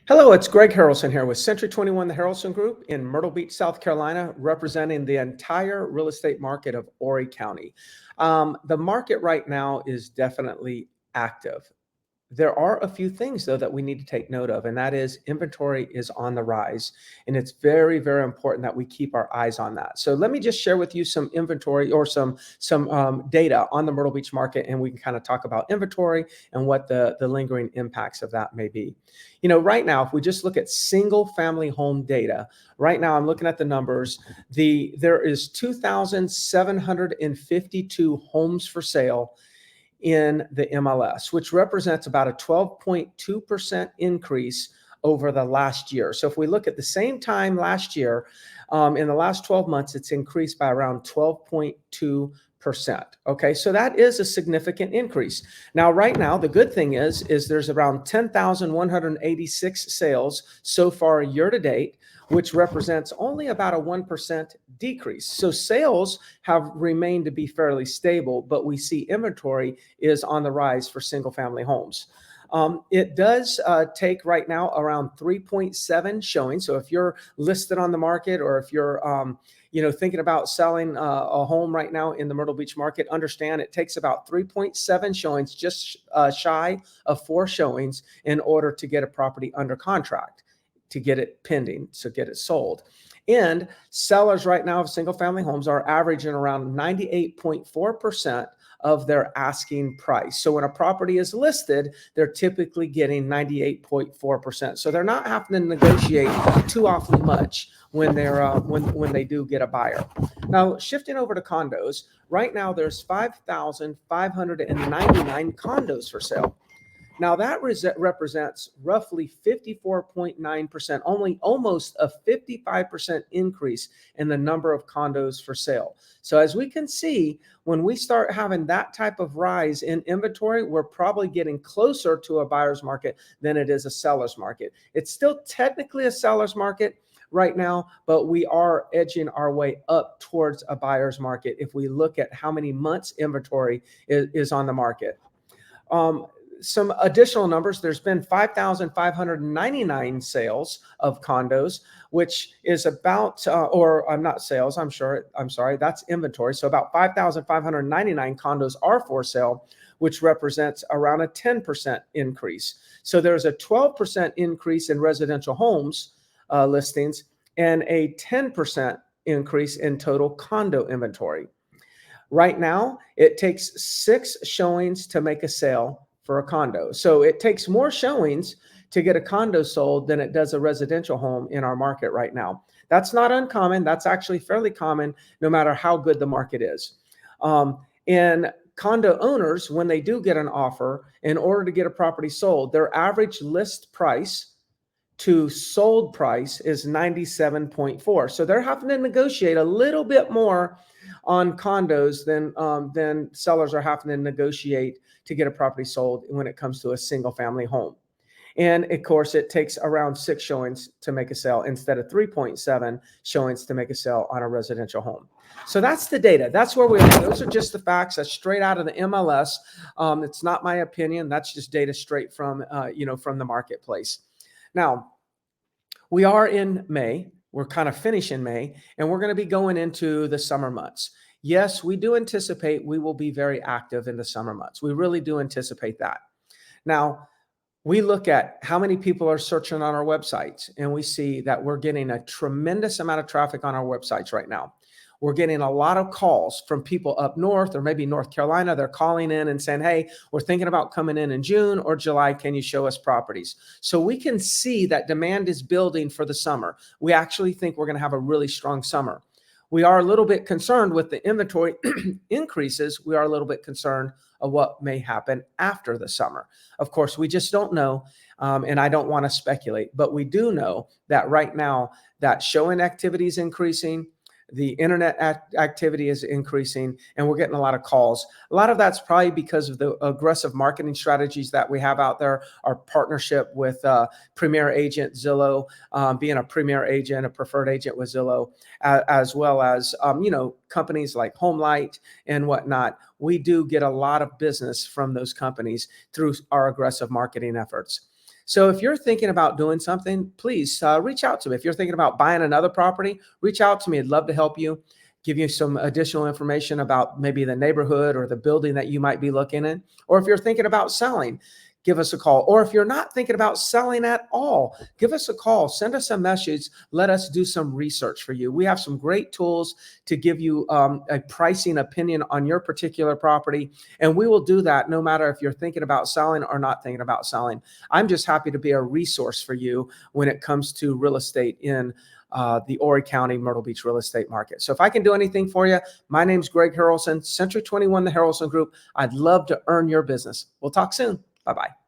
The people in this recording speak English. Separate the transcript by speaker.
Speaker 1: Hello, it's Greg Harrelson here with Century 21, the Harrelson Group in Myrtle Beach, South Carolina, representing the entire real estate market of Horry County. The market right now is definitely active. There are a few things, though, that we need to take note of, and that is inventory is on the rise. And it's very, very important that we keep our eyes on that. So let me just share with you some inventory or some data on the Myrtle Beach market, and we can kind of talk about inventory and what the lingering impacts of that may be. Right now, if we just look at single family home data, right now I'm looking at the numbers. There is 2,752 homes for sale in the MLS, which represents about a 12.2% increase over the last year. So if we look at the same time last year, in the last 12 months, it's increased by around 12.2%. Okay, so that is a significant increase. Now, right now, the good thing is there's around 10,186 sales so far year to date, which represents only about a 1% decrease. So sales have remained to be fairly stable, but we see inventory is on the rise for single family homes. It does take right now around 3.7 showing. So if you're listed on the market, or if you're thinking about selling a home right now in the Myrtle Beach market, understand it takes about 3.7 showings, just shy of 4 showings, in order to get a property under contract, to get it pending, so get it sold. And sellers right now of single family homes are averaging around 98.4% of their asking price. So when a property is listed, they're typically getting 98.4%. So they're not having to negotiate too awfully much when they're when they do get a buyer. Now, shifting over to condos, right now there's 5,599 condos for sale. Now that represents roughly 54.9%, only almost a 55% increase in the number of condos for sale. So as we can see, when we start having that type of rise in inventory, we're probably getting closer to a buyer's market than it is a seller's market. It's still technically a seller's market right now, but we are edging our way up towards a buyer's market if we look at how many months inventory is on the market. Some additional numbers, there's been 5,599 sales of condos, which is about, not sales, I'm sorry, that's inventory. So about 5,599 condos are for sale, which represents around a 10% increase. So there's a 12% increase in residential homes listings and a 10% increase in total condo inventory. Right now, it takes 6 showings to make a sale for a condo. So it takes more showings to get a condo sold than it does a residential home in our market right now. That's not uncommon. That's actually fairly common, no matter how good the market is. And condo owners, when they do get an offer, in order to get a property sold, their average list price to sold price is 97.4. So they're having to negotiate a little bit more on condos than sellers are having to negotiate to get a property sold when it comes to a single family home. And of course, it takes around 6 showings to make a sale instead of 3.7 showings to make a sale on a residential home. So that's the data. That's where we are. Those are just the facts. That's straight out of the MLS. It's not my opinion. That's just data straight from the marketplace. Now, we are in May. We're kind of finishing May, and we're going to be going into the summer months. Yes, we do anticipate we will be very active in the summer months. We really do anticipate that. Now, we look at how many people are searching on our websites, and we see that we're getting a tremendous amount of traffic on our websites right now. We're getting a lot of calls from people up north, or maybe North Carolina. They're calling in and saying, hey, we're thinking about coming in June or July. Can you show us properties? So we can see that demand is building for the summer. We actually think we're going to have a really strong summer. We are a little bit concerned with the inventory increases. We are a little bit concerned of what may happen after the summer. Of course, we just don't know, and I don't want to speculate, but we do know that right now that showing activity is increasing. The internet activity is increasing, and we're getting a lot of calls. A lot of that's probably because of the aggressive marketing strategies that we have out there, our partnership with Premier Agent Zillow, being a premier agent, a preferred agent with Zillow, as well as, companies like HomeLight and whatnot. we do get a lot of business from those companies through our aggressive marketing efforts. So if you're thinking about doing something, please reach out to me. If you're thinking about buying another property, reach out to me. I'd love to help you, give you some additional information about maybe the neighborhood or the building that you might be looking in. Or if you're thinking about selling, give us a call. Or if you're not thinking about selling at all, give us a call, send us a message, let us do some research for you. We have some great tools to give you a pricing opinion on your particular property. And we will do that no matter if you're thinking about selling or not thinking about selling. I'm just happy to be a resource for you when it comes to real estate in the Horry County, Myrtle Beach real estate market. So if I can do anything for you, my name's Greg Harrelson, Century 21, the Harrelson Group. I'd love to earn your business. We'll talk soon. Bye-bye.